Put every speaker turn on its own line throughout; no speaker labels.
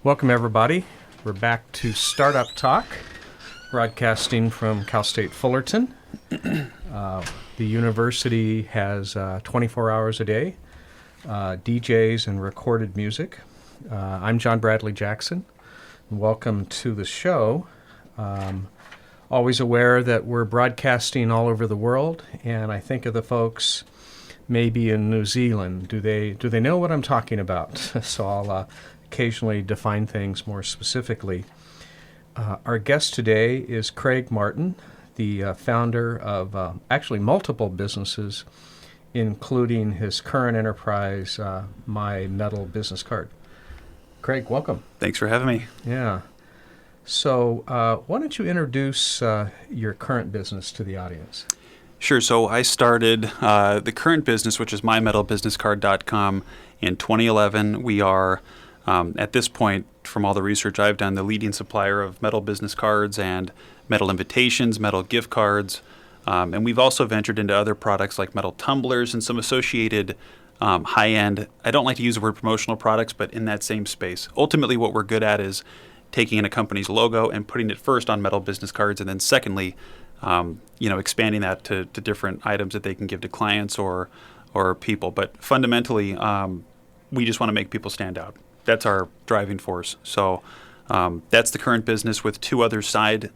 Welcome, everybody. We're back to Startup Talk, broadcasting from Cal State Fullerton. The university has 24 hours a day, DJs and recorded music. I'm John Bradley Jackson. Welcome to the show. Always aware that we're broadcasting all over the world, and I think of the folks maybe in New Zealand. Do they know what I'm talking about? So I'll occasionally define things more specifically. Our guest today is Craig Martyn, the founder of actually multiple businesses, including his current enterprise, My Metal Business Card. Craig, welcome.
Thanks for having me.
Yeah. So why don't you introduce your current business to the audience?
Sure. So I started the current business, which is mymetalbusinesscard.com, in 2011. We are at this point, from all the research I've done, the leading supplier of metal business cards and metal invitations, metal gift cards. And we've also ventured into other products like metal tumblers and some associated high-end, I don't like to use the word promotional products, but in that same space. Ultimately, what we're good at is taking in a company's logo and putting it first on metal business cards, and then secondly, expanding that to different items that they can give to clients or people. But fundamentally, we just want to make people stand out. That's our driving force. So that's the current business with two other side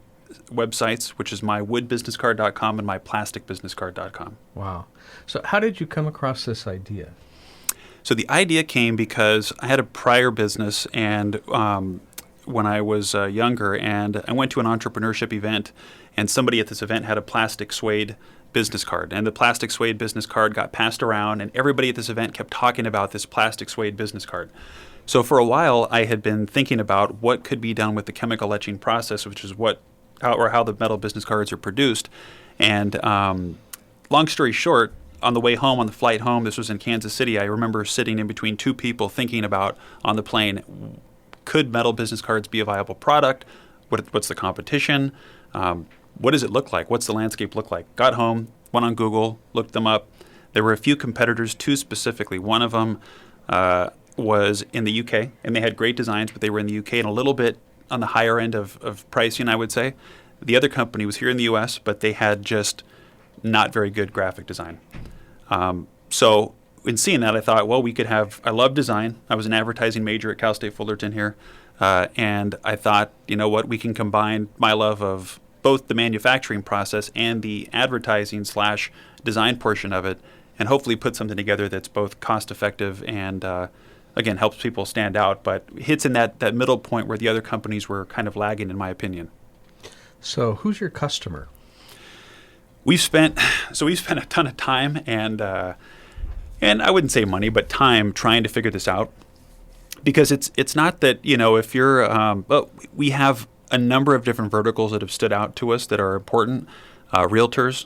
websites, which is mywoodbusinesscard.com and myplasticbusinesscard.com.
Wow. So how did you come across this idea?
So the idea came because I had a prior business and when I was younger, and I went to an entrepreneurship event, and somebody at this event had a plastic suede business card. And the plastic suede business card got passed around, and everybody at this event kept talking about this plastic suede business card. So for a while, I had been thinking about what could be done with the chemical etching process, which is how the metal business cards are produced. And long story short, on the way home, on the flight home, this was in Kansas City, I remember sitting in between two people thinking about, on the plane, could metal business cards be a viable product? What's the competition? What does it look like? What's the landscape look like? Got home, went on Google, looked them up. There were a few competitors, two specifically. One of them was in the UK, and they had great designs, but they were in the UK and a little bit on the higher end of pricing, I would say. The other company was here in the US, but they had just not very good graphic design. So in seeing that, I thought, well, I love design. I was an advertising major at Cal State Fullerton here. And I thought, you know what, we can combine my love of both the manufacturing process and the advertising / design portion of it, and hopefully put something together that's both cost effective and, again, helps people stand out, but hits in that middle point where the other companies were kind of lagging, in my opinion.
So who's your customer?
We've spent a ton of time and I wouldn't say money, but time trying to figure this out, because it's not that, if you're, we have a number of different verticals that have stood out to us that are important. Realtors,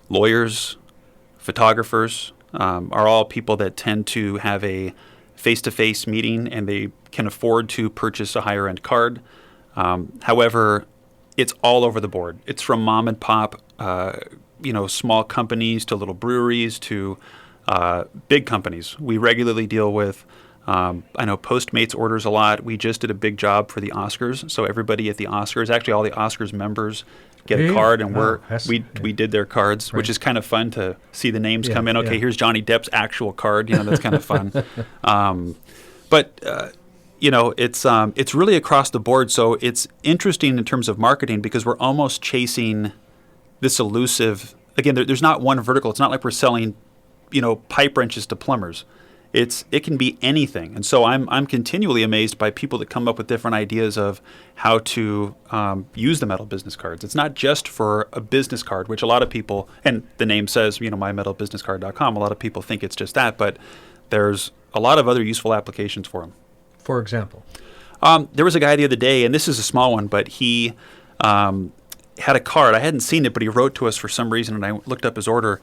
lawyers, photographers are all people that tend to have a face-to-face meeting and they can afford to purchase a higher-end card. However, it's all over the board. It's from mom and pop, small companies to little breweries to big companies. We regularly deal with, I know Postmates orders a lot. We just did a big job for the Oscars. So everybody at the Oscars, actually all the Oscars members get a card, and we did their cards, right, which is kind of fun to see the names come in. Okay, here's Johnny Depp's actual card. That's kind of fun. It's really across the board. So it's interesting in terms of marketing because we're almost chasing this elusive. Again, there's not one vertical. It's not like we're selling, pipe wrenches to plumbers. It can be anything. And so I'm continually amazed by people that come up with different ideas of how to use the metal business cards. It's not just for a business card, which a lot of people, and the name says, mymetalbusinesscard.com, a lot of people think it's just that, but there's a lot of other useful applications for them.
For example?
There was a guy the other day, and this is a small one, but he had a card. I hadn't seen it, but he wrote to us for some reason, and I looked up his order.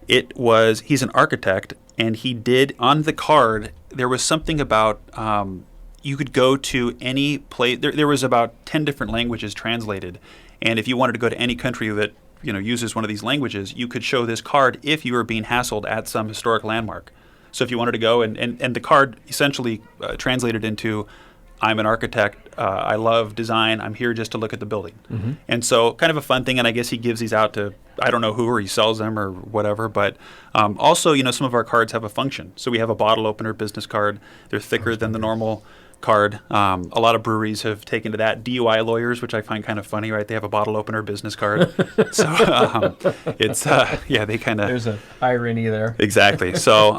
He's an architect, and he did, on the card, there was something about, you could go to any place, there was about 10 different languages translated, and if you wanted to go to any country that, uses one of these languages, you could show this card if you were being hassled at some historic landmark. So if you wanted to go and the card essentially translated into, I'm an architect, I love design, I'm here just to look at the building.
Mm-hmm.
And so kind of a fun thing, and I guess he gives these out to, I don't know who, or he sells them or whatever, but also, some of our cards have a function. So we have a bottle opener business card. They're thicker than the normal card. A lot of breweries have taken to that. DUI lawyers, which I find kind of funny, right? They have a bottle opener business card. So it's, they kind of...
There's an irony there.
Exactly. So...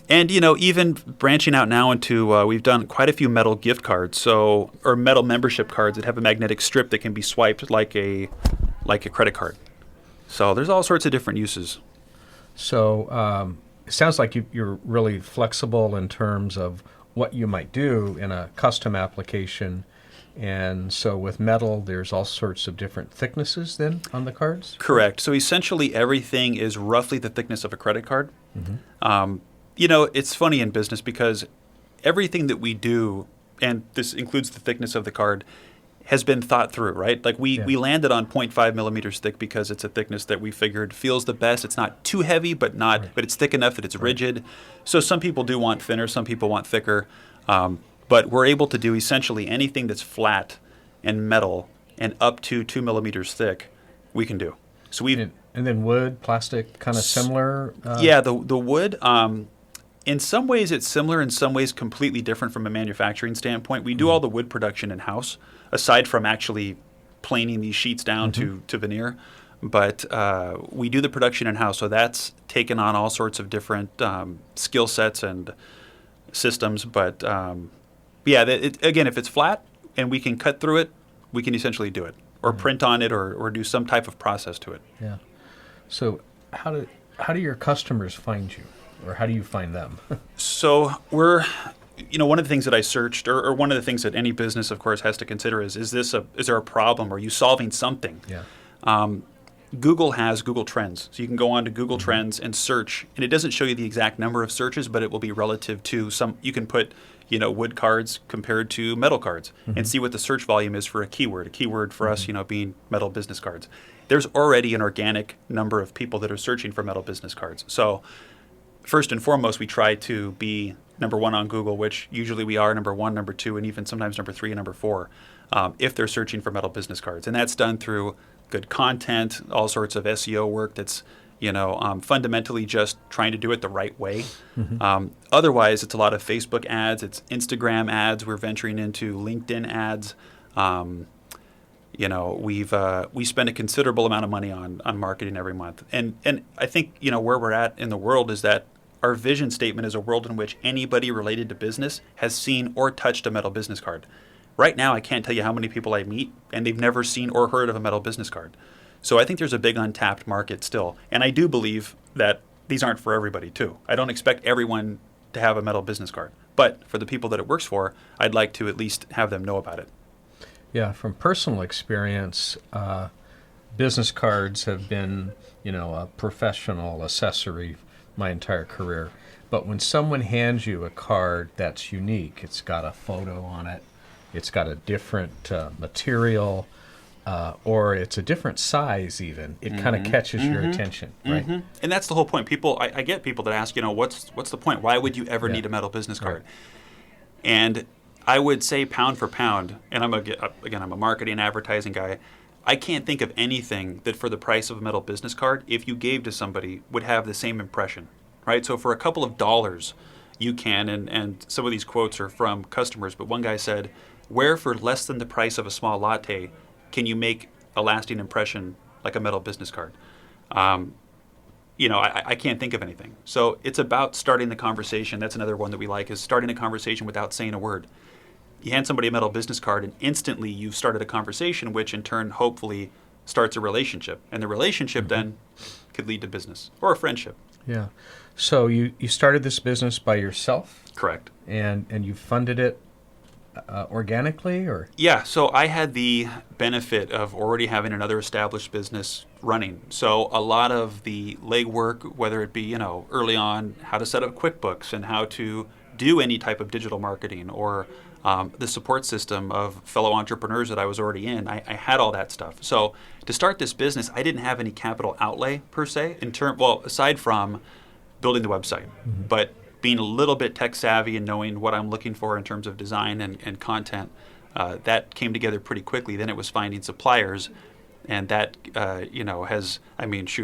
and, even branching out now into, we've done quite a few metal gift cards, or metal membership cards that have a magnetic strip that can be swiped like a credit card. So there's all sorts of different uses.
So it sounds like you're really flexible in terms of what you might do in a custom application. And so with metal, there's all sorts of different thicknesses then on the cards?
Correct. So essentially everything is roughly the thickness of a credit card.
Mm-hmm.
It's funny in business because everything that we do, and this includes the thickness of the card, has been thought through, right? Like we landed on 0.5 millimeters thick because it's a thickness that we figured feels the best. It's not too heavy, but it's thick enough that it's rigid. So some people do want thinner, some people want thicker. But we're able to do essentially anything that's flat and metal and up to 2 millimeters thick, we can do. So we
and then wood, plastic, kind of similar?
The wood, in some ways it's similar, in some ways completely different from a manufacturing standpoint. We do all the wood production in-house, aside from actually planing these sheets down to veneer. But we do the production in-house, so that's taken on all sorts of different skill sets and systems. But again, if it's flat and we can cut through it, we can essentially do it, or print on it, or do some type of process to it.
Yeah. So how do your customers find you, or how do you find them?
So we're, one of the things that I searched, or one of the things that any business, of course, has to consider is there a problem? Are you solving something?
Yeah.
Google has Google Trends. So you can go on to Google Trends and search, and it doesn't show you the exact number of searches, but it will be relative to you can put, wood cards compared to metal cards and see what the search volume is for a keyword. A keyword for us, being metal business cards. There's already an organic number of people that are searching for metal business cards. So first and foremost, we try to be number one on Google, which usually we are number one, number two, and even sometimes number three and number four, if they're searching for metal business cards. And that's done through good content, all sorts of SEO work that's, fundamentally just trying to do it the right way. Otherwise, it's a lot of Facebook ads, it's Instagram ads. We're venturing into LinkedIn ads. We spend a considerable amount of money on marketing every month. And I think, where we're at in the world is that our vision statement is a world in which anybody related to business has seen or touched a metal business card. Right now, I can't tell you how many people I meet, and they've never seen or heard of a metal business card. So I think there's a big untapped market still. And I do believe that these aren't for everybody, too. I don't expect everyone to have a metal business card. But for the people that it works for, I'd like to at least have them know about it.
Yeah, from personal experience, business cards have been, a professional accessory my entire career. But when someone hands you a card that's unique, it's got a photo on it, it's got a different material, or it's a different size even, it kind of catches your attention, right?
And that's the whole point. People, I get people that ask, what's the point? Why would you ever need a metal business card? Right. And I would say pound for pound, and I'm a marketing advertising guy, I can't think of anything that for the price of a metal business card, if you gave to somebody, would have the same impression, right? So for a couple of dollars, you can, and some of these quotes are from customers, but one guy said, where for less than the price of a small latte can you make a lasting impression like a metal business card? I can't think of anything. So it's about starting the conversation. That's another one that we like, is starting a conversation without saying a word. You hand somebody a metal business card, and instantly you've started a conversation, which in turn hopefully starts a relationship. And the relationship then could lead to business or a friendship.
Yeah. So you started this business by yourself?
Correct.
And you funded it organically, or?
Yeah, so I had the benefit of already having another established business running. So a lot of the legwork, whether it be, early on, how to set up QuickBooks and how to do any type of digital marketing, or the support system of fellow entrepreneurs that I was already in, I had all that stuff. So to start this business, I didn't have any capital outlay per se, aside from building the website. But being a little bit tech savvy and knowing what I'm looking for in terms of design and content, that came together pretty quickly. Then it was finding suppliers, and that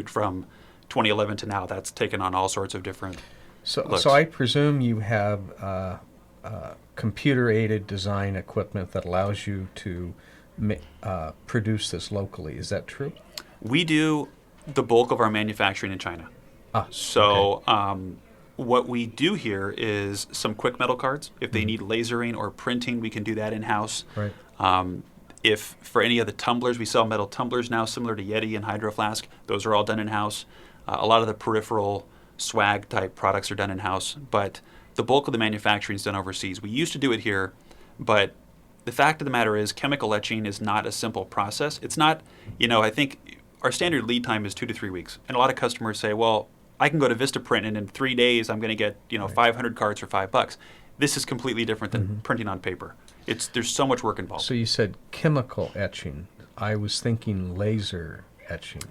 from 2011 to now, that's taken on all sorts of different looks.
So I presume you have computer-aided design equipment that allows you to produce this locally. Is that true?
We do the bulk of our manufacturing in China. So what we do here is some quick metal cards. If they need lasering or printing, we can do that in-house.
Right.
If for any of the tumblers, we sell metal tumblers now similar to Yeti and Hydro Flask. Those are all done in-house. A lot of the peripheral swag type products are done in-house, but the bulk of the manufacturing is done overseas. We used to do it here, but the fact of the matter is chemical etching is not a simple process. It's not, I think our standard lead time is 2 to 3 weeks. And a lot of customers say, well, I can go to Vistaprint and in 3 days I'm going to get, 500 cards for $5. This is completely different than printing on paper. There's so much work involved.
So you said chemical etching. I was thinking laser etching.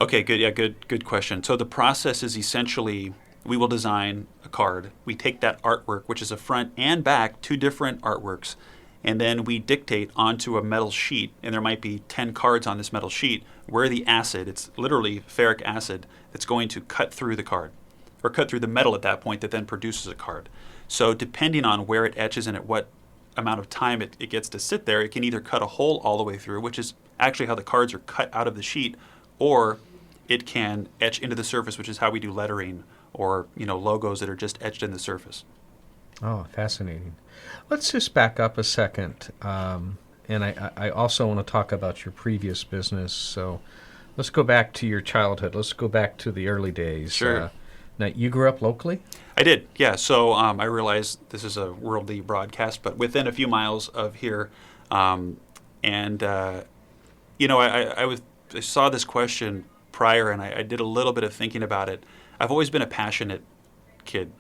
Okay, good. Yeah, good question. So the process is essentially we will design a card. We take that artwork, which is a front and back, 2 different artworks, and then we dictate onto a metal sheet, and there might be 10 cards on this metal sheet, where the acid, it's literally ferric acid, that's going to cut through the card, or cut through the metal at that point that then produces a card. So depending on where it etches and at what amount of time it gets to sit there, it can either cut a hole all the way through, which is actually how the cards are cut out of the sheet, or it can etch into the surface, which is how we do lettering or logos that are just etched in the surface.
Oh, fascinating. Let's just back up a second, and I also want to talk about your previous business. So let's go back to your childhood. Let's go back to the early days.
Sure.
Now, you grew up locally?
I did, yeah. So I realized this is a worldly broadcast, but within a few miles of here, I saw this question prior, and I did a little bit of thinking about it. I've always been a passionate kid,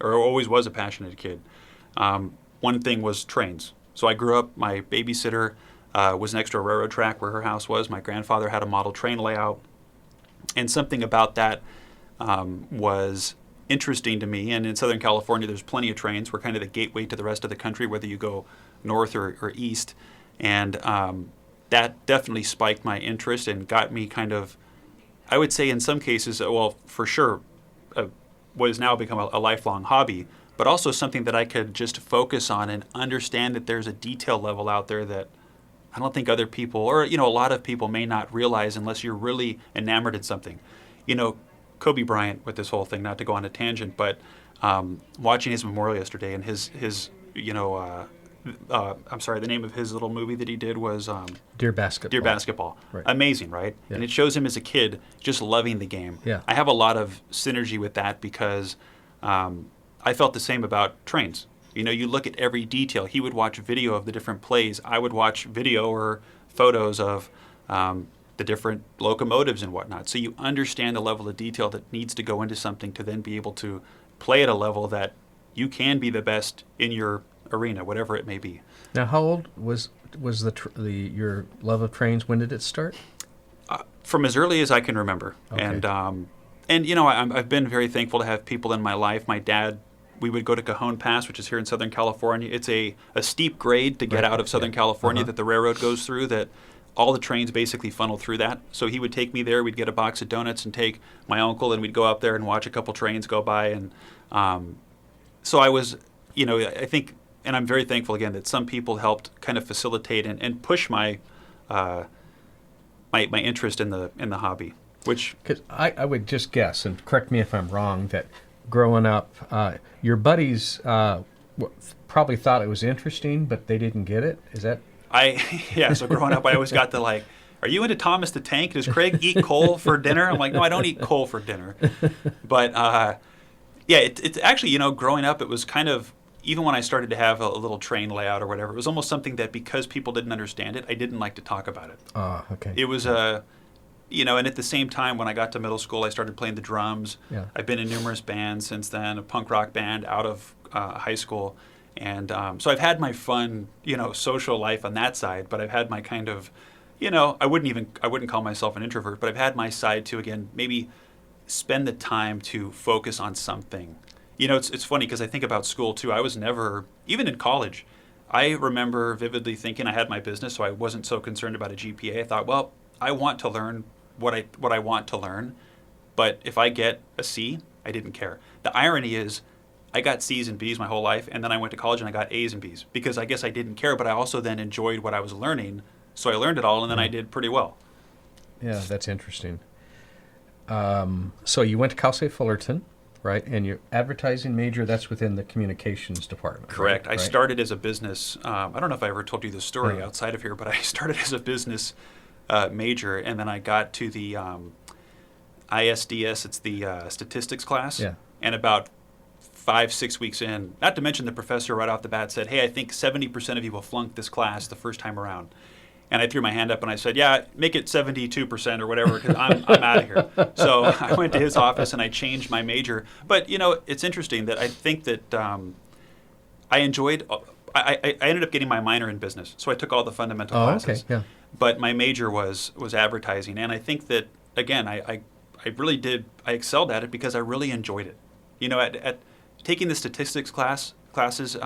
or always was a passionate kid. One thing was trains. So I grew up, my babysitter was next to a railroad track where her house was. My grandfather had a model train layout. And something about that was interesting to me. And in Southern California, there's plenty of trains. We're kind of the gateway to the rest of the country, whether you go north or east. And that definitely spiked my interest and got me kind of, I would say in some cases, well, for sure, what has now become a lifelong hobby, but also something that I could just focus on and understand that there's a detail level out there that I don't think other people, or a lot of people may not realize unless you're really enamored in something. Kobe Bryant with this whole thing, not to go on a tangent, but watching his memorial yesterday and his I'm sorry, the name of his little movie that he did was
Dear Basketball.
Dear Basketball.
Right.
Amazing, right?
Yeah.
And it shows him as a kid just loving the game.
Yeah.
I have a lot of synergy with that because I felt the same about trains. You look at every detail. He would watch video of the different plays. I would watch video or photos of the different locomotives and whatnot. So you understand the level of detail that needs to go into something to then be able to play at a level that you can be the best in your arena, whatever it may be.
Now, how old was your love of trains? When did it start?
From as early as I can remember.
Okay.
And I've been very thankful to have people in my life. My dad, we would go to Cajon Pass, which is here in Southern California. It's a steep grade to get out of Southern California that the railroad goes through, that all the trains basically funnel through that. So he would take me there. We'd get a box of donuts and take my uncle, and we'd go out there and watch a couple trains go by. And so I was, I think, and I'm very thankful again that some people helped kind of facilitate and push my my interest in the hobby. Which,
because I would just guess, and correct me if I'm wrong, that growing up, your buddies probably thought it was interesting, but they didn't get it. Is that?
So growing up, I always got the like, are you into Thomas the Tank? Does Craig eat coal for dinner? I'm like, no, I don't eat coal for dinner. But it's actually, growing up, it was kind of, even when I started to have a little train layout or whatever, it was almost something that because people didn't understand it, I didn't like to talk about it.
Okay.
It was and at the same time, when I got to middle school, I started playing the drums.
Yeah.
I've been in numerous bands since then, a punk rock band out of high school. And so I've had my fun, social life on that side, but I've had my kind of, I wouldn't call myself an introvert, but I've had my side to, again, maybe spend the time to focus on something. You know, it's funny because I think about school too. I was never, even in college, I remember vividly thinking I had my business, so I wasn't so concerned about a GPA. I thought, well, I want to learn what I want to learn, but if I get a C, I didn't care. The irony is, I got C's and B's my whole life, and then I went to college and I got A's and B's because I guess I didn't care, but I also then enjoyed what I was learning, so I learned it all, and then I did pretty well.
Yeah, that's interesting. So you went to Cal State Fullerton, right? And your advertising major, that's within the communications department.
Correct.
Right?
I started as a business. I don't know if I ever told you this story
Yeah.
outside of here, but I started as a business major, and then I got to the ISDS. It's the statistics class.
Yeah.
And about 5-6 weeks in, not to mention the professor right off the bat said, "Hey, I think 70% of you will flunk this class the first time around." And I threw my hand up and I said, "Yeah, make it 72% or whatever, because I'm out of here." So I went to his office and I changed my major. But you know, it's interesting that I think that I enjoyed. I ended up getting my minor in business, so I took all the fundamental classes.
Okay, yeah.
But my major was advertising, and I think that again, I really did. I excelled at it because I really enjoyed it. You know, at taking the statistics classes,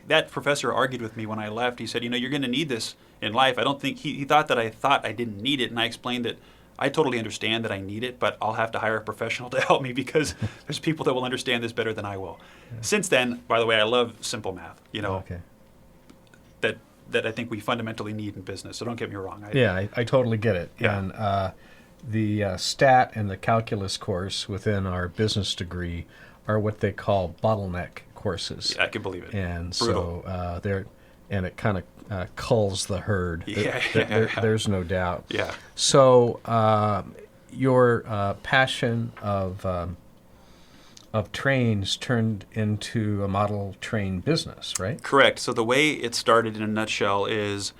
that professor argued with me when I left. He said, "You know, you're going to need this in life." I don't think he thought that I didn't need it, and I explained that I totally understand that I need it, but I'll have to hire a professional to help me because there's people that will understand this better than I will. Yeah. Since then, by the way, I love simple math. You know,
Okay.
that I think we fundamentally need in business. So don't get me wrong.
I totally get it.
Yeah.
And the stat and the calculus course within our business degree are what they call bottleneck courses.
Yeah, I can believe it.
And
Brutal.
so it kind of culls the herd.
Yeah.
There's no doubt.
Yeah.
So your passion of trains turned into a model train business, right?
Correct. So the way it started in a nutshell is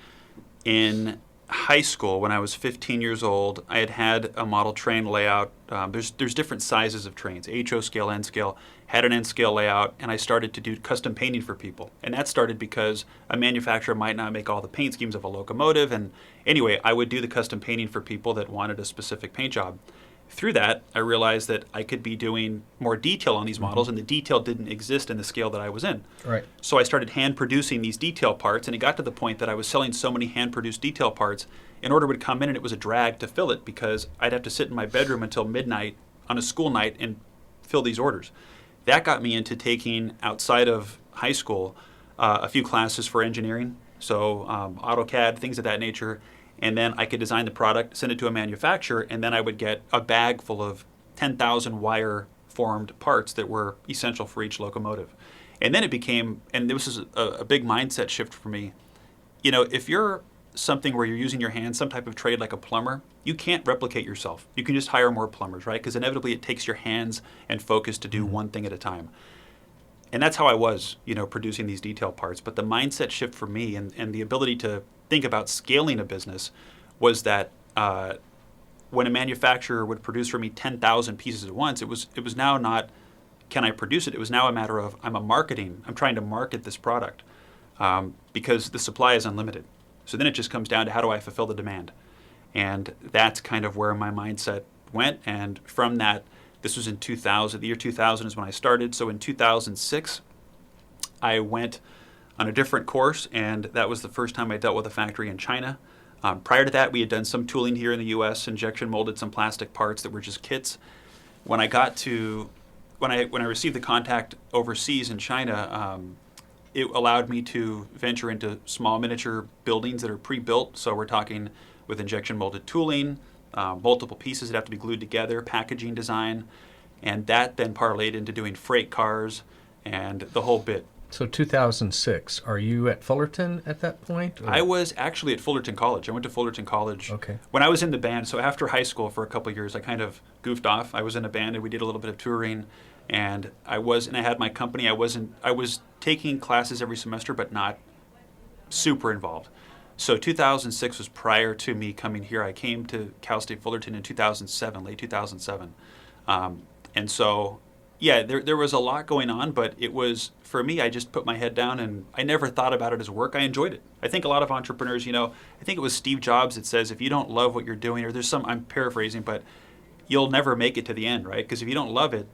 in high school, when I was 15 years old, I had a model train layout. There's different sizes of trains, HO scale, N scale, had an N scale layout, and I started to do custom painting for people. And that started because a manufacturer might not make all the paint schemes of a locomotive. And anyway, I would do the custom painting for people that wanted a specific paint job. Through that, I realized that I could be doing more detail on these models, and the detail didn't exist in the scale that I was in.
Right.
So I started hand-producing these detail parts, and it got to the point that I was selling so many hand-produced detail parts, an order would come in and it was a drag to fill it because I'd have to sit in my bedroom until midnight on a school night and fill these orders. That got me into taking, outside of high school, a few classes for engineering, so AutoCAD, things of that nature. And then I could design the product, send it to a manufacturer, and then I would get a bag full of 10,000 wire-formed parts that were essential for each locomotive. And then it became, and this is a big mindset shift for me, you know, if you're something where you're using your hands, some type of trade like a plumber, you can't replicate yourself. You can just hire more plumbers, right? Because inevitably it takes your hands and focus to do one thing at a time. And that's how I was, you know, producing these detail parts. But the mindset shift for me and the ability to think about scaling a business was that when a manufacturer would produce for me 10,000 pieces at once, it was now not, can I produce it? It was now a matter of, I'm trying to market this product because the supply is unlimited. So then it just comes down to how do I fulfill the demand? And that's kind of where my mindset went. And from that, this was in 2000. The year 2000 is when I started. So in 2006, I went on a different course, and that was the first time I dealt with a factory in China. Prior to that, we had done some tooling here in the U.S., injection molded some plastic parts that were just kits. When I received the contact overseas in China, it allowed me to venture into small miniature buildings that are pre-built. So we're talking with injection molded tooling, multiple pieces that have to be glued together, packaging design, and that then parlayed into doing freight cars and the whole bit.
So 2006, are you at Fullerton at that point? Or?
I was actually at Fullerton College. I went to Fullerton College when I was in the band. So after high school for a couple of years, I kind of goofed off. I was in a band and we did a little bit of touring, and I had my company. I was taking classes every semester, but not super involved. So 2006 was prior to me coming here. I came to Cal State Fullerton in 2007, late 2007. And so, yeah, there was a lot going on, but it was, for me, I just put my head down and I never thought about it as work. I enjoyed it. I think a lot of entrepreneurs, you know, I think it was Steve Jobs that says, if you don't love what you're doing, or I'm paraphrasing, but you'll never make it to the end, right? Because if you don't love it,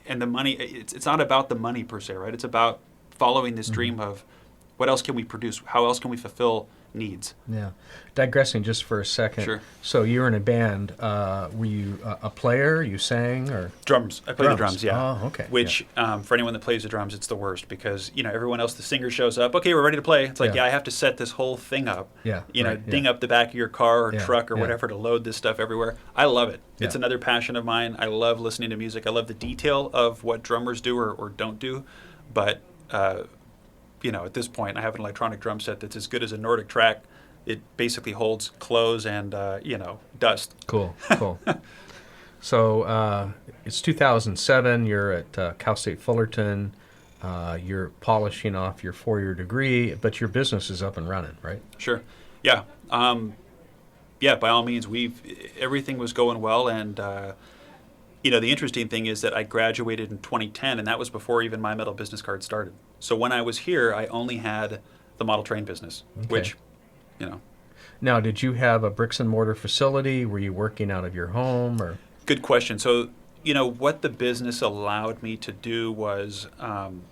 and the money, it's not about the money per se, right? It's about following this dream of what else can we produce? How else can we fulfill needs?
Yeah. Digressing just for a second.
Sure.
So you were in a band. Were you a player? You sang or?
Drums. I play the drums, yeah.
Oh, okay.
Which, for anyone that plays the drums, it's the worst because, everyone else, the singer shows up. Okay, we're ready to play. It's like, I have to set this whole thing up.
Yeah.
Ding up the back of your car or truck or
yeah.
whatever to load this stuff everywhere. I love it.
Yeah.
It's another passion of mine. I love listening to music. I love the detail of what drummers do or don't do. But, at this point, I have an electronic drum set that's as good as a Nordic track. It basically holds clothes and, dust.
Cool. So it's 2007. You're at Cal State Fullerton. You're polishing off your 4-year degree, but your business is up and running, right?
Sure. Yeah. By all means, everything was going well. And, the interesting thing is that I graduated in 2010, and that was before even my metal business card started. So when I was here, I only had the model train business, which,
Now, did you have a bricks and mortar facility? Were you working out of your home or?
Good question. So, what the business allowed me to do was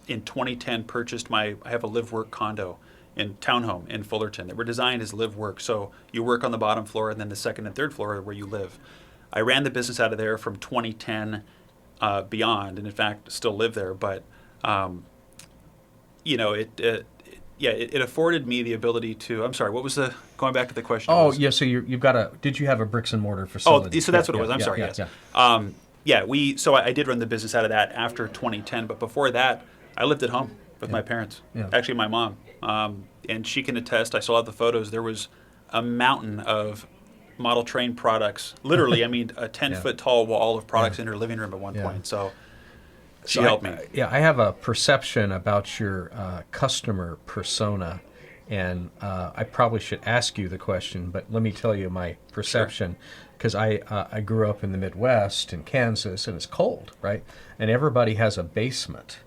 in 2010 I have a live-work condo in townhome in Fullerton that were designed as live-work. So you work on the bottom floor and then the second and third floor are where you live. I ran the business out of there from 2010 beyond, and in fact still live there. But, it afforded me the ability to. I'm sorry. What was going back to the question?
Oh, yeah. So you've got did you have a bricks and mortar facility?
Oh, so that's what it was. I'm sorry. Yes.
Yeah.
So I did run the business out of that after 2010, but before that, I lived at home with my parents.
Yeah.
Actually, my mom, and she can attest. I still have the photos. There was a mountain of model train products. Literally, I mean, a 10-foot tall wall of products in her living room at one point. So. She helped me.
I have a perception about your customer persona, and I probably should ask you the question, but let me tell you my perception, because I grew up in the Midwest in Kansas, and it's cold, right? And everybody has a basement,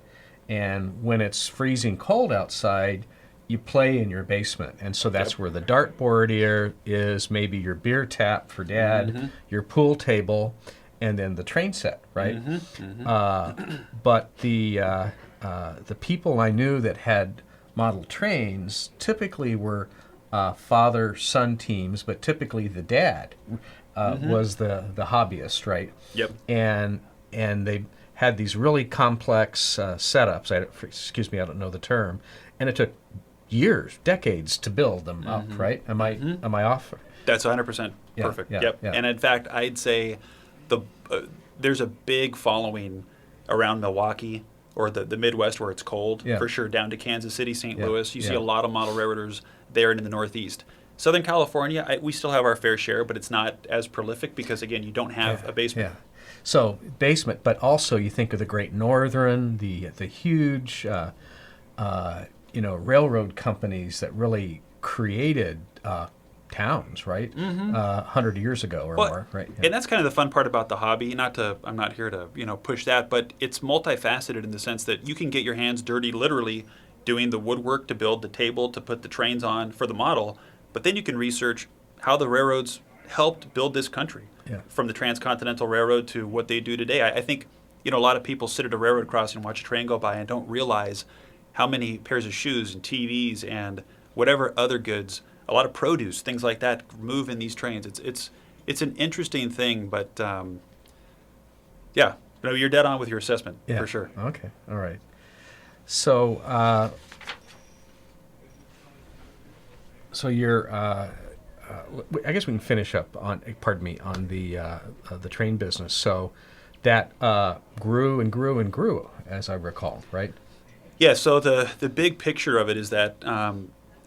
and when it's freezing cold outside, you play in your basement, and so that's where the dartboard is, maybe your beer tap for Dad, your pool table, and then the train set, right? But the people I knew that had model trains typically were father-son teams, but typically the dad was the hobbyist, right?
Yep.
And they had these really complex setups. I don't know the term, and it took years, decades to build them up, right? Am I off?
That's 100% perfect.
Yeah.
And in fact, I'd say there's a big following around Milwaukee or the Midwest where it's cold, for sure, down to Kansas City, St. Louis. You see a lot of model railroaders there and in the Northeast. Southern California, we still have our fair share, but it's not as prolific because, again, you don't have a basement.
Yeah. So basement, but also you think of the Great Northern, the huge, railroad companies that really created towns, right? 100 years ago or more, right? Yeah.
And that's kind of the fun part about the hobby. I'm not here to push that, but it's multifaceted in the sense that you can get your hands dirty, literally doing the woodwork to build the table to put the trains on for the model. But then you can research how the railroads helped build this country, from the Transcontinental Railroad to what they do today. I think a lot of people sit at a railroad crossing and watch a train go by and don't realize how many pairs of shoes and TVs and whatever other goods. A lot of produce, things like that, move in these trains. It's an interesting thing, but you're dead on with your assessment for sure.
Okay, all right. So, you're. I guess we can finish up on the train business. So, that grew and grew and grew, as I recall, right?
Yeah. So the big picture of it is that.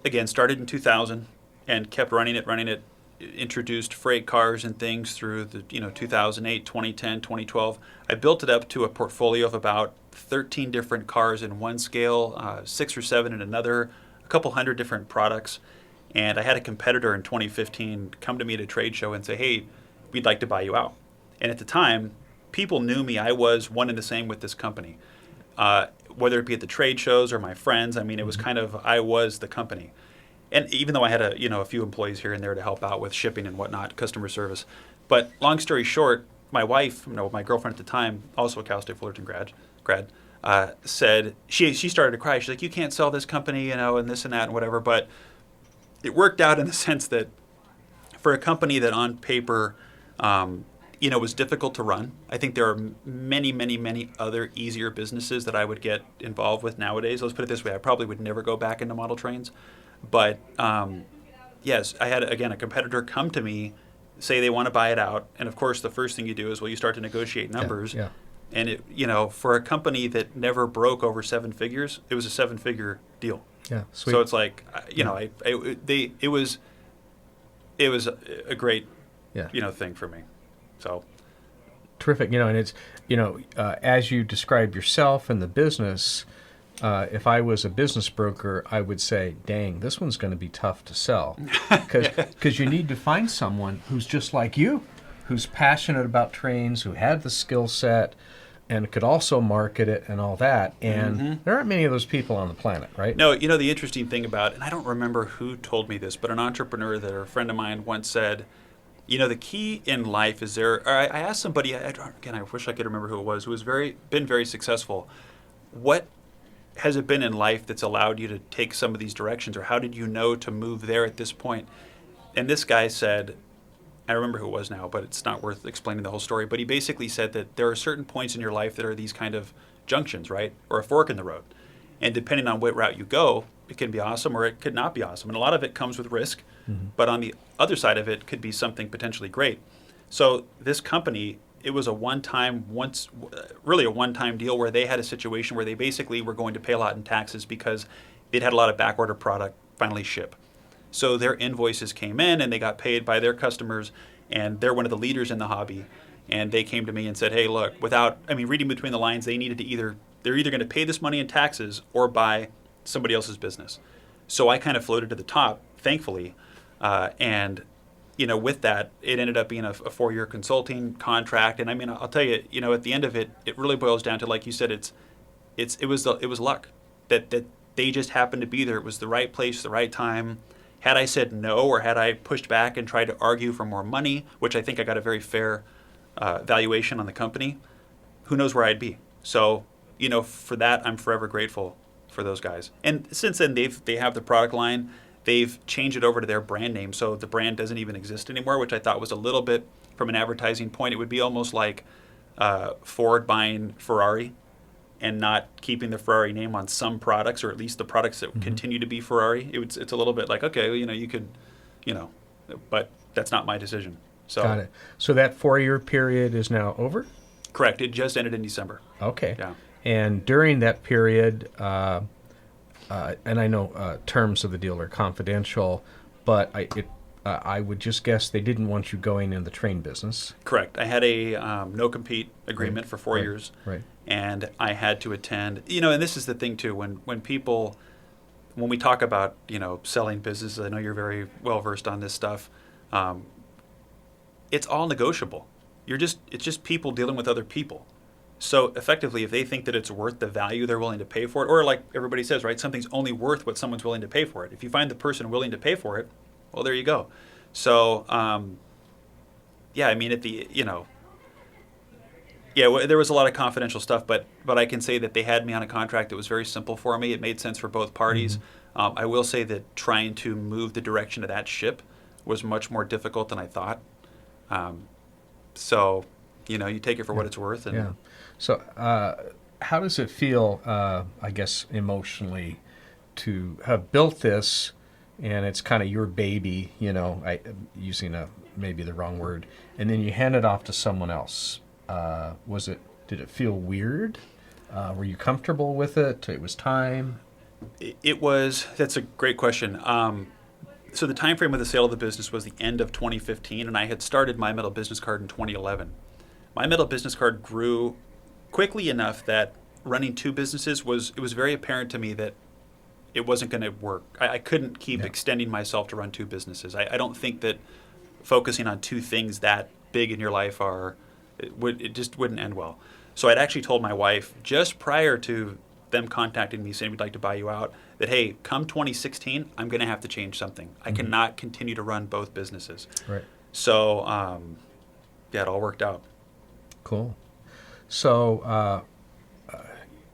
Again, started in 2000 and kept running it, introduced freight cars and things through the 2008, 2010, 2012. I built it up to a portfolio of about 13 different cars in one scale, 6 or 7 in another, a couple hundred different products. And I had a competitor in 2015 come to me at a trade show and say, hey, we'd like to buy you out. And at the time, people knew me. I was one and the same with this company. Whether it be at the trade shows or my friends, it was kind of, I was the company. And even though I had a few employees here and there to help out with shipping and whatnot, customer service. But long story short, my wife, my girlfriend at the time, also a Cal State Fullerton grad, said she started to cry. She's like, you can't sell this company, and this and that and whatever. But it worked out in the sense that for a company that on paper, was difficult to run. I think there are many, many, many other easier businesses that I would get involved with nowadays. Let's put it this way. I probably would never go back into model trains. But yes, I had, again, a competitor come to me, say they want to buy it out. And of course, the first thing you do is, you start to negotiate numbers.
Yeah.
And it, for a company that never broke over 7 figures, it was a 7-figure deal.
Yeah. Sweet.
So it's like, it was a great, thing for me. So
terrific. And it's, as you describe yourself and the business, if I was a business broker, I would say, dang, this one's going to be tough to sell. Because you need to find someone who's just like you, who's passionate about trains, who had the skill set, and could also market it and all that. And there aren't many of those people on the planet, right?
No, the interesting thing about it, and I don't remember who told me this, but an entrepreneur that a friend of mine once said, the key in life is I asked somebody, again, I wish I could remember who it was, who has been very successful. What has it been in life that's allowed you to take some of these directions, or how did you know to move there at this point? And this guy said, I remember who it was now, but it's not worth explaining the whole story. But he basically said that there are certain points in your life that are these kind of junctions, right? Or a fork in the road. And depending on what route you go, it can be awesome or it could not be awesome. And a lot of it comes with risk. But on the other side of it could be something potentially great. So this company, it was a one-time deal where they had a situation where they basically were going to pay a lot in taxes because they'd had a lot of backorder product finally ship. So their invoices came in and they got paid by their customers, and they're one of the leaders in the hobby. And they came to me and said, hey, look, reading between the lines, they needed to they're either going to pay this money in taxes or buy somebody else's business. So I kind of floated to the top, thankfully. And with that, it ended up being a 4-year consulting contract. And I'll tell you, at the end of it, it really boils down to, like you said, it was luck that they just happened to be there. It was the right place, the right time. Had I said no, or had I pushed back and tried to argue for more money, which I think I got a very fair valuation on the company, who knows where I'd be. So, for that, I'm forever grateful for those guys. And since then, they have the product line. They've changed it over to their brand name, so the brand doesn't even exist anymore, which I thought was a little bit, from an advertising point, it would be almost like Ford buying Ferrari and not keeping the Ferrari name on some products, or at least the products that continue to be Ferrari. It's a little bit like, okay, you could, but that's not my decision. So,
got it. So that 4-year period is now over?
Correct. It just ended in December.
Okay.
Yeah.
And during that period, and I know terms of the deal are confidential, but I would just guess they didn't want you going in the train business.
Correct. I had a no-compete agreement for 4 years.
Right.
And I had to attend, and this is the thing too, when we talk about, selling businesses, I know you're very well versed on this stuff, it's all negotiable. It's just people dealing with other people. So effectively, if they think that it's worth the value they're willing to pay for it, or like everybody says, right, something's only worth what someone's willing to pay for it. If you find the person willing to pay for it, well, there you go. So, there was a lot of confidential stuff, but I can say that they had me on a contract that was very simple for me. It made sense for both parties. I will say that trying to move the direction of that ship was much more difficult than I thought. So, you take it for what it's worth. And,
yeah. So how does it feel, I guess, emotionally to have built this, and it's kind of your baby, using maybe the wrong word, and then you hand it off to someone else? Did it feel weird? Were you comfortable with it? It was time?
That's a great question. So the time frame of the sale of the business was the end of 2015, and I had started My Metal Business Card in 2011. My Metal Business Card grew quickly enough that running 2 businesses it was very apparent to me that it wasn't going to work. I couldn't keep extending myself to run 2 businesses. I don't think that focusing on 2 things that big in your life it just wouldn't end well. So I'd actually told my wife just prior to them contacting me saying we'd like to buy you out that, hey, come 2016, I'm going to have to change something. I cannot continue to run both businesses.
Right.
So, it all worked out.
Cool. So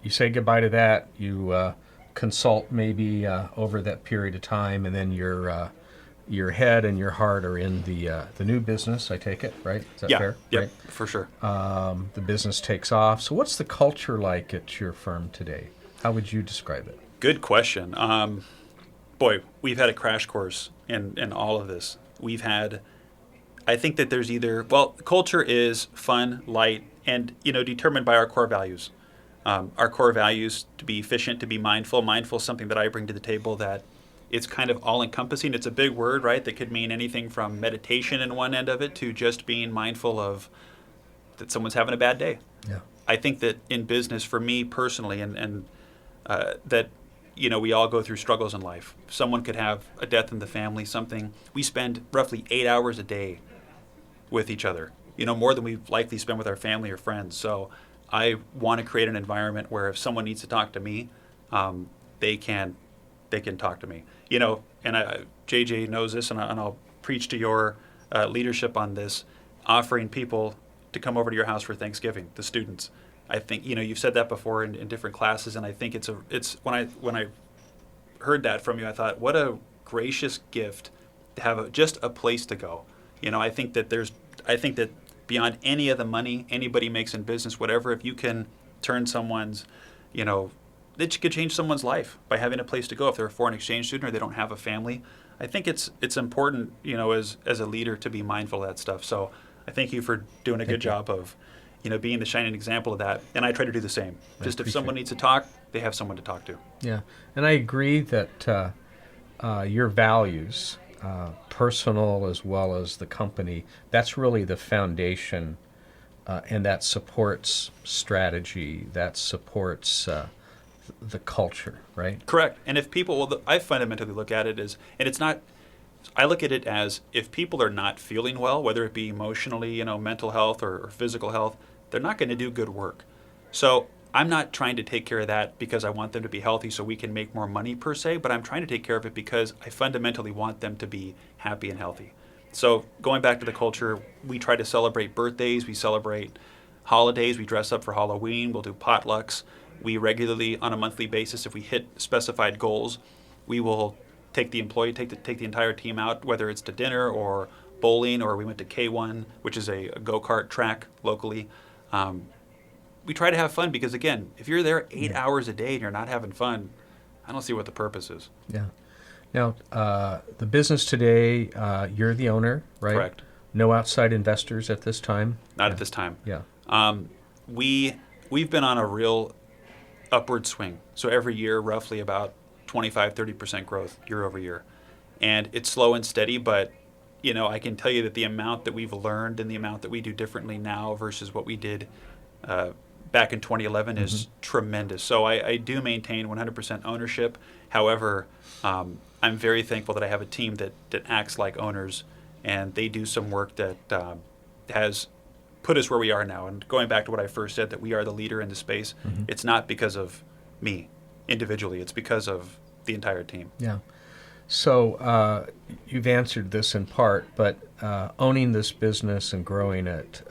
you say goodbye to that. You consult maybe over that period of time, and then your head and your heart are in the new business. I take it, right? Is that
Yeah,
fair?
yep,
Right.
for sure.
The business takes off. So what's the culture like at your firm today? How would you describe it?
Good question. Boy, we've had a crash course in all of this. I think that there's culture is fun, light, and determined by our core values. Our core values to be efficient, to be mindful. Mindful is something that I bring to the table that it's kind of all-encompassing. It's a big word, right? That could mean anything from meditation in one end of it to just being mindful of that someone's having a bad day.
Yeah.
I think that in business, for me personally, and that we all go through struggles in life. Someone could have a death in the family, something. We spend roughly 8 hours a day with each other, more than we likely spend with our family or friends. So I want to create an environment where if someone needs to talk to me, they can talk to me. And JJ knows this, and I'll preach to your leadership on this, offering people to come over to your house for Thanksgiving, the students. I think you've said that before in different classes, and I think it's when I heard that from you, I thought, what a gracious gift to have just a place to go. I think that beyond any of the money anybody makes in business, whatever, if you can turn someone's, that you could change someone's life by having a place to go. If they're a foreign exchange student or they don't have a family, I think it's important, as a leader to be mindful of that stuff. So I thank you for doing a good job of, being the shining example of that. And I try to do the same. Just if someone needs to talk, they have someone to talk to.
Yeah. And I agree that your values, personal as well as the company, that's really the foundation, and that supports strategy, that supports the culture, right?
Correct. And if people, I fundamentally look at it as, and it's not, I look at it as if people are not feeling well, whether it be emotionally, mental health or physical health, they're not going to do good work. So I'm not trying to take care of that because I want them to be healthy so we can make more money per se, but I'm trying to take care of it because I fundamentally want them to be happy and healthy. So going back to the culture, we try to celebrate birthdays, we celebrate holidays, we dress up for Halloween, we'll do potlucks. We regularly, on a monthly basis, if we hit specified goals, we will take the entire team out, whether it's to dinner or bowling, or we went to K1, which is a go-kart track locally. We try to have fun because, again, if you're there 8 hours a day and you're not having fun, I don't see what the purpose is.
Yeah. Now, the business today, you're the owner, right?
Correct.
No outside investors at this time?
Not at this time.
Yeah.
We've been on a real upward swing. So every year, roughly about 25-30% growth year over year. And it's slow and steady, but I can tell you that the amount that we've learned and the amount that we do differently now versus what we did back in 2011 is tremendous. So I do maintain 100% ownership. However, I'm very thankful that I have a team that acts like owners, and they do some work that has put us where we are now. And going back to what I first said, that we are the leader in the space, it's not because of me individually. It's because of the entire team.
Yeah. So you've answered this in part, but owning this business and growing it,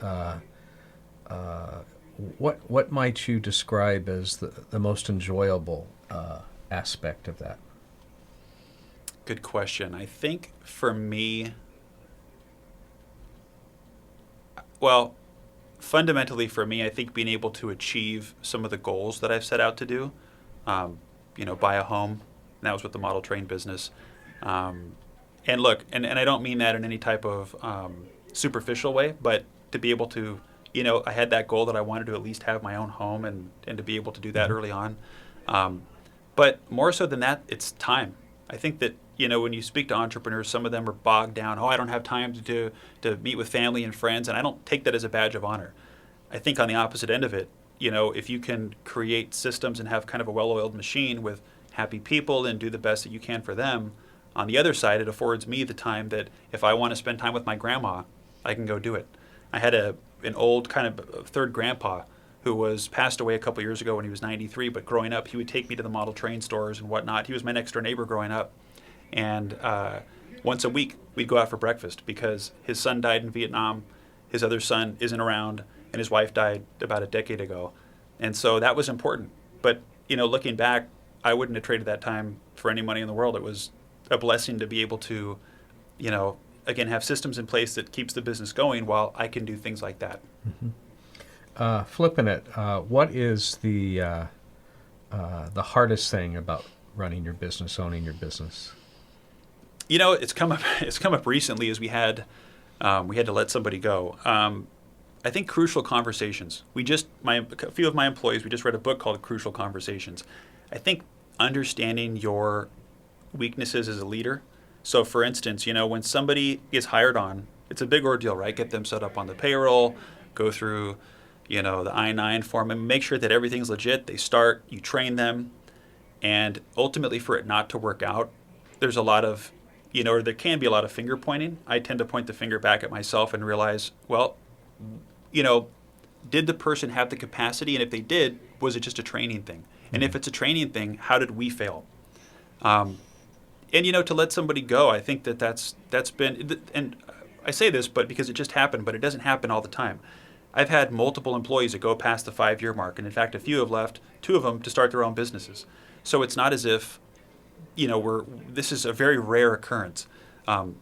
what might you describe as the most enjoyable aspect of that?
Good question. I think for me, fundamentally for me, I think being able to achieve some of the goals that I've set out to do, buy a home, and that was with the model train business. And look, and I don't mean that in any type of superficial way, but to be able to, I had that goal that I wanted to at least have my own home and to be able to do that early on. But more so than that, it's time. I think that, when you speak to entrepreneurs, some of them are bogged down. Oh, I don't have time to meet with family and friends. And I don't take that as a badge of honor. I think on the opposite end of it, if you can create systems and have kind of a well-oiled machine with happy people and do the best that you can for them, on the other side, it affords me the time that if I want to spend time with my grandma, I can go do it. I had an old kind of third grandpa who was passed away a couple years ago when he was 93, but growing up, he would take me to the model train stores and whatnot. He was my next door neighbor growing up. And once a week, we'd go out for breakfast because his son died in Vietnam. His other son isn't around. and his wife died about a decade ago. And so that was important. But, looking back, I wouldn't have traded that time for any money in the world. It was a blessing to be able to, again, have systems in place that keeps the business going while I can do things like that.
Flipping it, what is the hardest thing about running your business, owning your business?
It's come up recently as we had to let somebody go. I think crucial conversations. A few of my employees, we just read a book called Crucial Conversations. I think understanding your weaknesses as a leader. So for instance, when somebody is hired on, it's a big ordeal, right? Get them set up on the payroll, go through, the I-9 form, and make sure that everything's legit. They start, you train them, and ultimately for it not to work out, there's a lot of, or there can be a lot of finger pointing. I tend to point the finger back at myself and realize, well, did the person have the capacity? And if they did, was it just a training thing? And if it's a training thing, how did we fail? And to let somebody go, I think that's been, and I say this, but because it just happened, but it doesn't happen all the time. I've had multiple employees that go past the 5-year mark, and in fact, a few have left, 2 of them to start their own businesses. So it's not as if, this is a very rare occurrence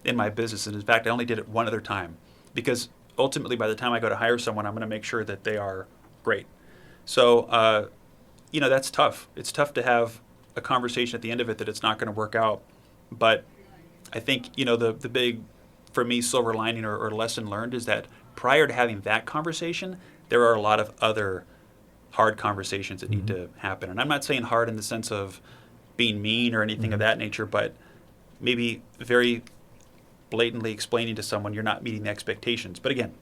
in my business, and in fact, I only did it one other time, because ultimately, by the time I go to hire someone, I'm going to make sure that they are great. So, that's tough. It's tough to have a conversation at the end of it that it's not going to work out. But I think, the big, for me, silver lining or lesson learned is that prior to having that conversation, there are a lot of other hard conversations that need to happen. And I'm not saying hard in the sense of being mean or anything of that nature, but maybe very blatantly explaining to someone you're not meeting the expectations. But again,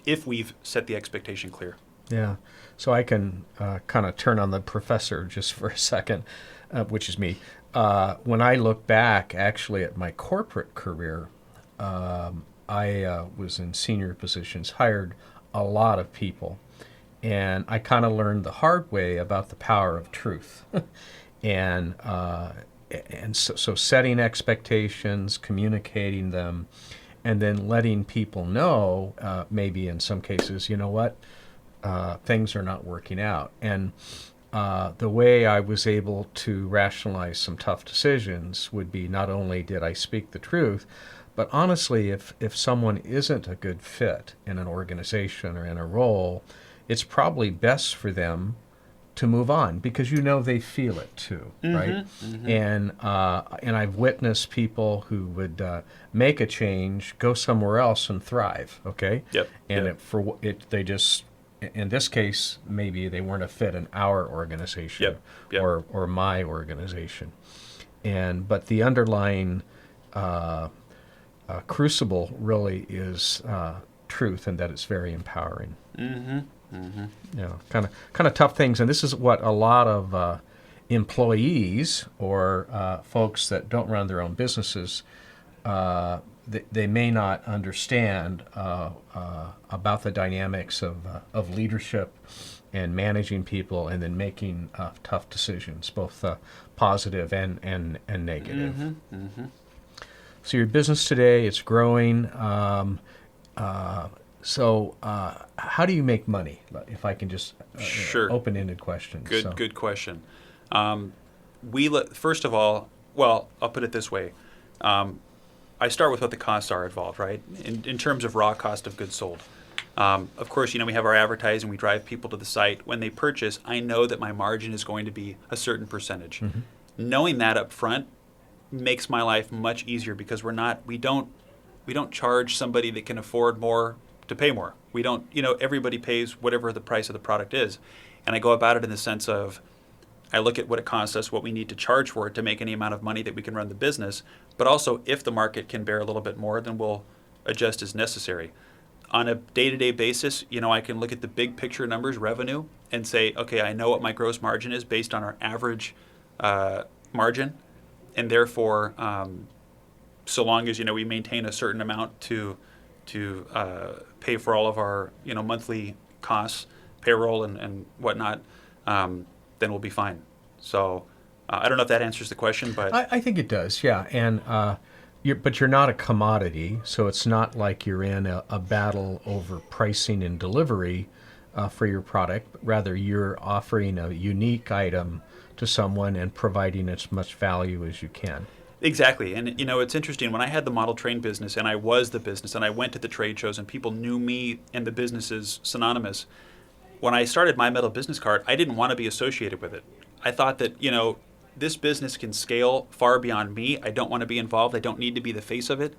if we've set the expectation clear.
Yeah. So I can kind of turn on the professor just for a second, which is me. When I look back actually at my corporate career, I was in senior positions, hired a lot of people, and I kind of learned the hard way about the power of truth. And so setting expectations, communicating them, and then letting people know, maybe in some cases, things are not working out. And the way I was able to rationalize some tough decisions would be not only did I speak the truth, but honestly, if someone isn't a good fit in an organization or in a role, it's probably best for them to move on because they feel it too, right? And I've witnessed people who would make a change, go somewhere else, and thrive. Okay.
Yep.
And they just, in this case, maybe they weren't a fit in our organization or my organization, but the underlying crucible really is truth, and that it's very empowering. Kind of tough things, and this is what a lot of employees or folks that don't run their own businesses, they may not understand about the dynamics of leadership and managing people, and then making tough decisions, both positive and negative. So your business today, it's growing. So how do you make money? If I can just
Sure.
Open-ended question.
Good question. First of all, I'll put it this way. I start with what the costs are involved, right? In terms of raw cost of goods sold. Of course, we have our advertising. We drive people to the site. When they purchase, I know that my margin is going to be a certain percentage. Knowing that up front makes my life much easier because we don't charge somebody that can afford more to pay more. We don't, everybody pays whatever the price of the product is. And I go about it in the sense of, I look at what it costs us, what we need to charge for it to make any amount of money that we can run the business. But also, if the market can bear a little bit more, then we'll adjust as necessary. On a day-to-day basis, I can look at the big picture numbers, revenue, and say, okay, I know what my gross margin is based on our average margin. And therefore, so long as, we maintain a certain amount to pay for all of our, monthly costs, payroll and whatnot, then we'll be fine. So I don't know if that answers the question, but
I think it does, yeah. And but you're not a commodity, so it's not like you're in a battle over pricing and delivery. for your product. Rather, you're offering a unique item to someone and providing as much value as you can.
Exactly. And, it's interesting. When I had the model train business and I was the business and I went to the trade shows and people knew me and the business is synonymous, when I started My Metal business card, I didn't want to be associated with it. I thought that, this business can scale far beyond me. I don't want to be involved. I don't need to be the face of it.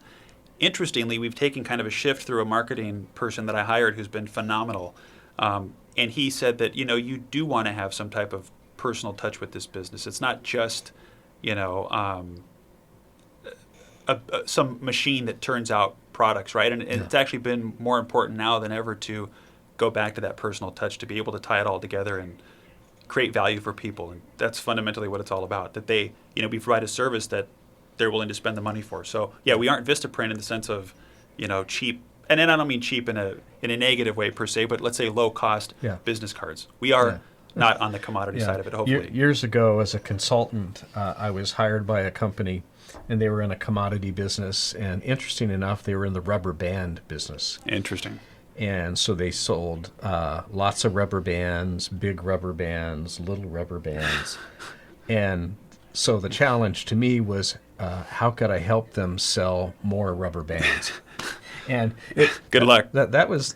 Interestingly, we've taken kind of a shift through a marketing person that I hired who's been phenomenal. And he said that, you do want to have some type of personal touch with this business. It's not just, some machine that turns out products, right? And it's actually been more important now than ever to go back to that personal touch, to be able to tie it all together and create value for people. And that's fundamentally what it's all about, that they, we provide a service that they're willing to spend the money for. So, we aren't Vistaprint in the sense of, cheap. And then I don't mean cheap in a negative way per se, but let's say low-cost business cards. We are not on the commodity side of it, hopefully.
Years ago, as a consultant, I was hired by a company, and they were in a commodity business. And interesting enough, they were in the rubber band business.
Interesting.
And so they sold lots of rubber bands, big rubber bands, little rubber bands. And so the challenge to me was, how could I help them sell more rubber bands? And
good luck.
That was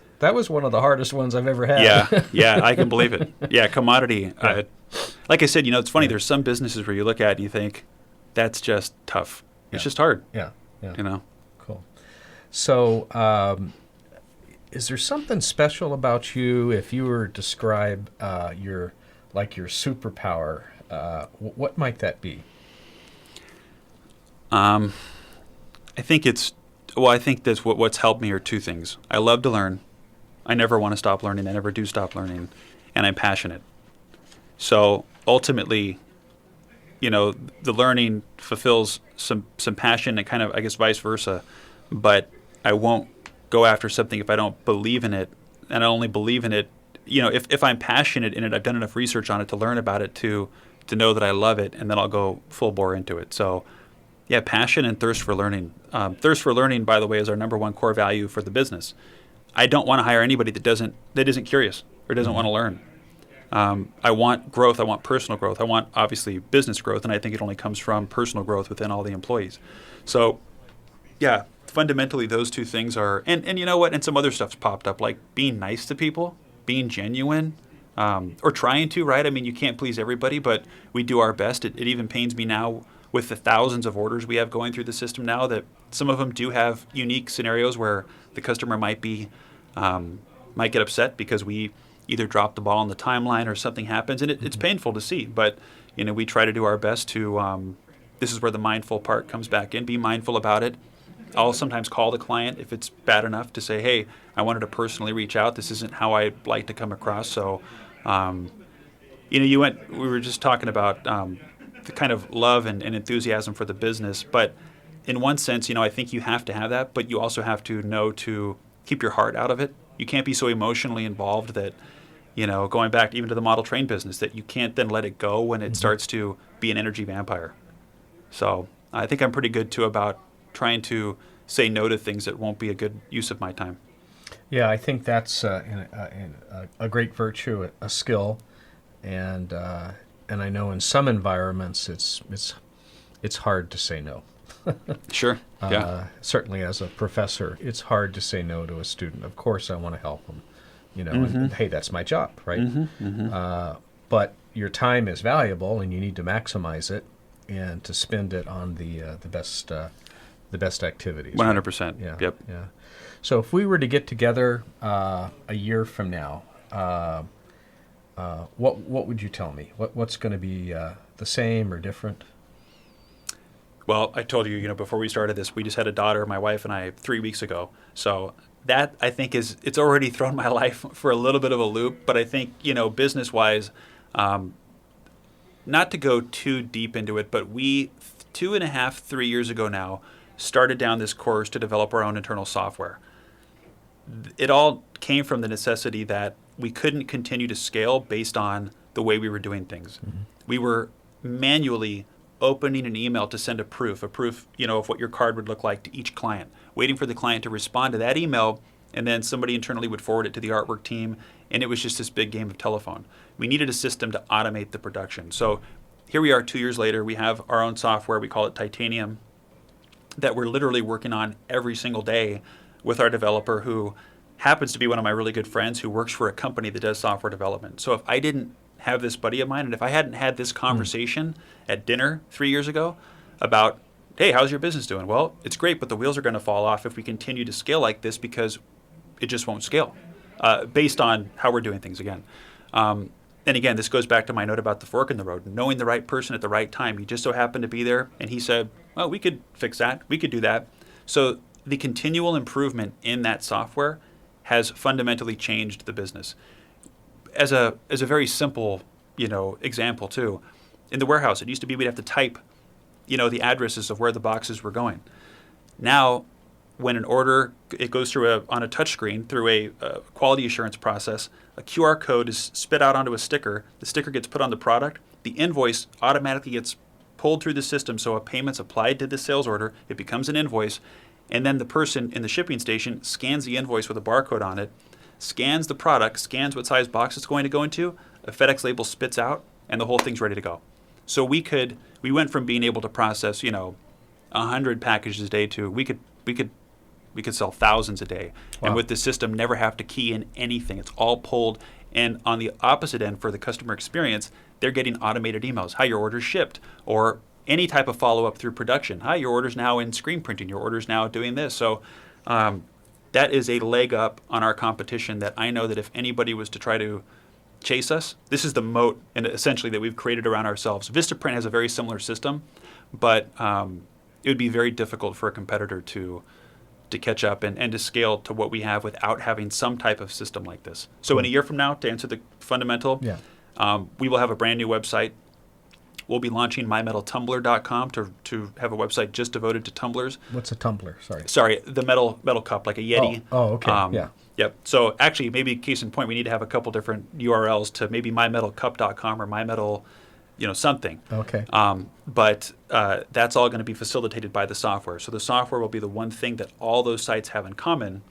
one of the hardest ones I've ever had.
Yeah, I can believe it. Yeah, commodity. Like I said, it's funny. There's some businesses where you look at and you think, that's just tough. It's just hard.
Yeah. Cool. So, is there something special about you? If you were to describe your superpower, what might that be?
I think that's what's helped me are two things. I love to learn. I never want to stop learning. I never do stop learning. And I'm passionate. So ultimately, the learning fulfills some passion and kind of, I guess, vice versa. But I won't go after something if I don't believe in it. And I only believe in it, if I'm passionate in it, I've done enough research on it to learn about it, to know that I love it, and then I'll go full bore into it. So, passion and thirst for learning. Thirst for learning, by the way, is our number one core value for the business. I don't want to hire anybody that isn't curious or doesn't want to learn. I want growth. I want personal growth. I want, obviously, business growth, and I think it only comes from personal growth within all the employees. So, fundamentally, those two things are, and you know what, and some other stuff's popped up, like being nice to people, being genuine, or trying to, right? I mean, you can't please everybody, but we do our best. It even pains me now with the thousands of orders we have going through the system now that some of them do have unique scenarios where the customer might get upset because we either drop the ball on the timeline or something happens, and it's painful to see. But we try to do our best to. This is where the mindful part comes back in. Be mindful about it. I'll sometimes call the client if it's bad enough to say, "Hey, I wanted to personally reach out. This isn't how I'd like to come across." So, we were just talking about the kind of love and enthusiasm for the business, but in one sense, I think you have to have that, but you also have to know to keep your heart out of it. You can't be so emotionally involved that, going back even to the model train business, that you can't then let it go when it starts to be an energy vampire. So I think I'm pretty good too about trying to say no to things that won't be a good use of my time.
Yeah, I think that's a great virtue, a skill, and I know in some environments it's hard to say no.
Sure. Yeah.
Certainly, as a professor, it's hard to say no to a student. Of course, I want to help them. And, hey, that's my job, right? But your time is valuable, and you need to maximize it and to spend it on the best activities.
100%.
Yeah.
Yep.
Yeah. So, if we were to get together a year from now, what would you tell me? What's going to be the same or different?
Well, I told you, before we started this, we just had a daughter, my wife and I, 3 weeks ago. So that, I think, it's already thrown my life for a little bit of a loop. But I think, business-wise, not to go too deep into it, but we, 2.5, 3 years ago now, started down this course to develop our own internal software. It all came from the necessity that we couldn't continue to scale based on the way we were doing things. We were manually opening an email to send a proof, of what your card would look like to each client, waiting for the client to respond to that email, and then somebody internally would forward it to the artwork team, and it was just this big game of telephone. We needed a system to automate the production. So here we are 2 years later. We have our own software. We call it Titanium, that we're literally working on every single day with our developer, who happens to be one of my really good friends who works for a company that does software development. So if I didn't have this buddy of mine, and if I hadn't had this conversation at dinner 3 years ago about, hey, how's your business doing? Well, it's great, but the wheels are going to fall off if we continue to scale like this, because it just won't scale based on how we're doing things again. And again, this goes back to my note about the fork in the road, knowing the right person at the right time. He just so happened to be there, and he said, well, we could fix that. We could do that. So the continual improvement in that software has fundamentally changed the business. As a very simple, example too, in the warehouse, it used to be we'd have to type, the addresses of where the boxes were going. Now, when an order, it goes through on a touch screen through a quality assurance process, a QR code is spit out onto a sticker. The sticker gets put on the product. The invoice automatically gets pulled through the system, so a payment's applied to the sales order. It becomes an invoice, and then the person in the shipping station scans the invoice with a barcode on it, scans the product, scans what size box it's going to go into, a FedEx label spits out, and the whole thing's ready to go. So we went from being able to process, 100 packages a day to we could sell thousands a day.
Wow.
And with the system, never have to key in anything. It's all pulled. And on the opposite end, for the customer experience, they're getting automated emails. Hi, your order's shipped. Or any type of follow-up through production. Hi, your order's now in screen printing. Your order's now doing this. So that is a leg up on our competition that I know that if anybody was to try to chase us, this is the moat, and essentially, that we've created around ourselves. Vistaprint has a very similar system, but it would be very difficult for a competitor to catch up and to scale to what we have without having some type of system like this. So in a year from now, to answer the fundamental, we will have a brand new website. We'll be launching mymetaltumbler.com to have a website just devoted to tumblers.
What's a tumbler?
Sorry, the metal cup, like a Yeti.
Oh, okay.
Yep. So actually, maybe case in point, we need to have a couple different URLs to maybe mymetalcup.com or mymetal, something.
Okay.
But that's all going to be facilitated by the software. So the software will be the one thing that all those sites have in common.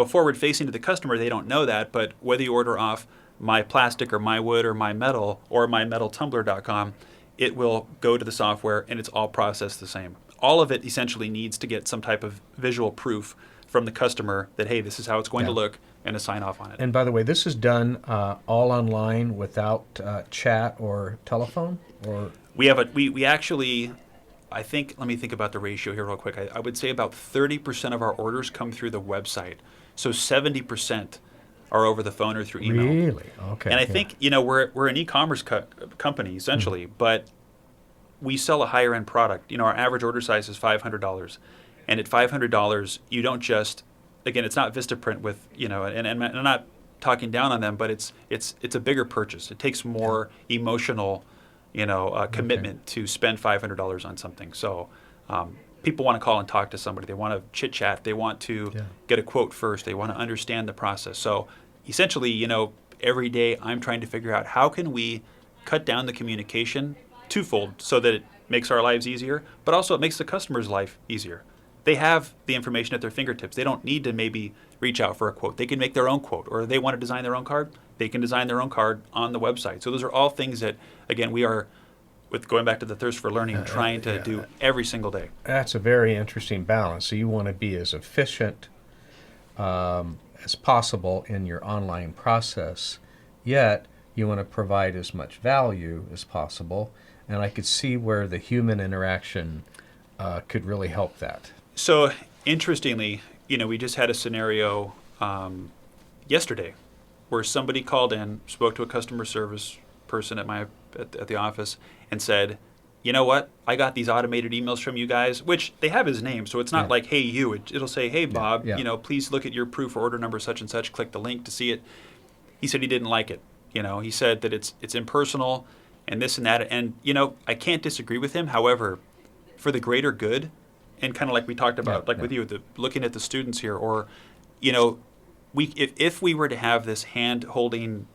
Forward facing to the customer, they don't know that, but whether you order off my plastic or my wood or my metal or mymetaltumbler.com, it will go to the software and it's all processed the same. All of it essentially needs to get some type of visual proof from the customer that, hey, this is how it's going to look, and a sign off on it.
And by the way, this is done all online without chat or telephone? Or
we actually, I think, let me think about the ratio here real quick. I would say about 30% of our orders come through the website. So 70% are over the phone or through email.
Really? Okay.
And I think, we're an e-commerce company, essentially, but we sell a higher end product. Our average order size is $500. And at $500, you don't just, again, it's not Vistaprint with, and I'm not talking down on them, but it's a bigger purchase. It takes more emotional, commitment to spend $500 on something. So people want to call and talk to somebody. They want to chit chat. They want to get a quote first. They want to understand the process. So essentially, every day I'm trying to figure out how can we cut down the communication twofold so that it makes our lives easier, but also it makes the customer's life easier. They have the information at their fingertips. They don't need to maybe reach out for a quote. They can make their own quote, or they want to design their own card. They can design their own card on the website. So those are all things that, again, we are, with going back to the thirst for learning, trying to do every single day.
That's a very interesting balance. So you want to be as efficient as possible in your online process, yet you want to provide as much value as possible. And I could see where the human interaction could really help that.
So interestingly, we just had a scenario yesterday where somebody called in, spoke to a customer service person at the office, and said, you know what? I got these automated emails from you guys, which they have his name, so it's not like, hey, you. It'll say, hey, Bob, please look at your proof for order number such and such. Click the link to see it. He said he didn't like it. He said that it's impersonal and this and that. And, I can't disagree with him. However, for the greater good, and kind of like we talked about, with you, looking at the students here, or, if we were to have this hand-holding,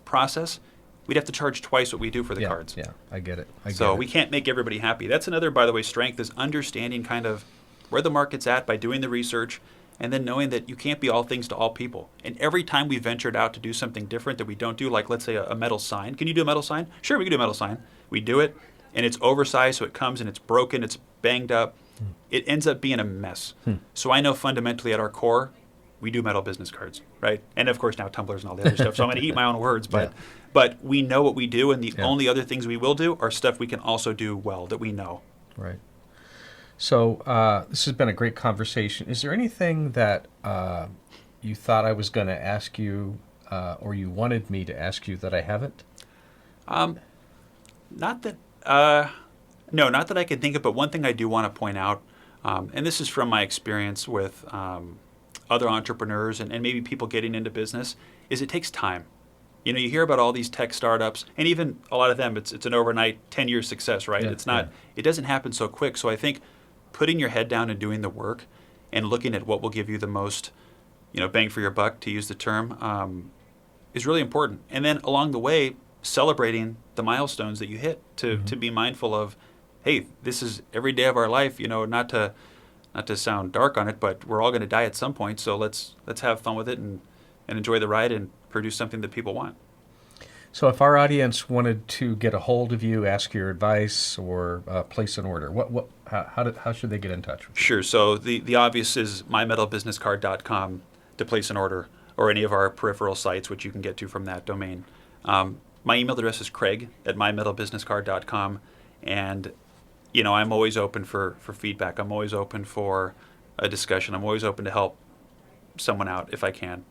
process, we'd have to charge twice what we do for the cards.
Yeah, I get it.
We can't make everybody happy. That's another, by the way, strength is understanding kind of where the market's at by doing the research, and then knowing that you can't be all things to all people. And every time we ventured out to do something different that we don't do, like let's say a metal sign. Can you do a metal sign? Sure, we can do a metal sign. We do it, and it's oversized, so it comes and it's broken, it's banged up. It ends up being a mess. So I know fundamentally at our core, we do metal business cards, right? And of course now tumblers and all the other stuff. So I'm going to eat my own words, but we know what we do, and the only other things we will do are stuff we can also do well that we know.
Right. So this has been a great conversation. Is there anything that you thought I was going to ask you or you wanted me to ask you that I haven't?
Not that not that I can think of, but one thing I do want to point out, and this is from my experience with other entrepreneurs and maybe people getting into business, is it takes time. You know, you hear about all these tech startups, and even a lot of them, it's an overnight 10-year success, right? It's not. It doesn't happen so quick. So I think putting your head down and doing the work and looking at what will give you the most, bang for your buck, to use the term, is really important. And then along the way, celebrating the milestones that you hit to be mindful of, hey, this is every day of our life, not to sound dark on it, but we're all going to die at some point. So let's have fun with it and enjoy the ride and produce something that people want.
So if our audience wanted to get a hold of you, ask your advice, or place an order, how should they get in touch with you?
Sure. So the obvious is mymetalbusinesscard.com to place an order, or any of our peripheral sites, which you can get to from that domain. My email address is craig@mymetalbusinesscard.com, and I'm always open for feedback. I'm always open for a discussion. I'm always open to help someone out if I can.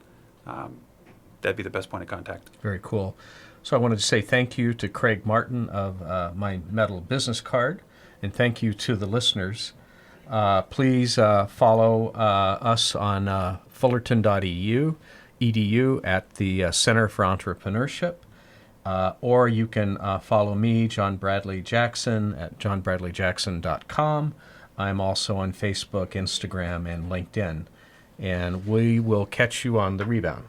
That'd be the best point of contact.
Very cool. So I wanted to say thank you to Craig Martyn of My Metal Business Card, and thank you to the listeners. Please follow us on fullerton.edu at the Center for Entrepreneurship, or you can follow me, John Bradley Jackson, at johnbradleyjackson.com. I'm also on Facebook, Instagram, and LinkedIn, and we will catch you on the rebound.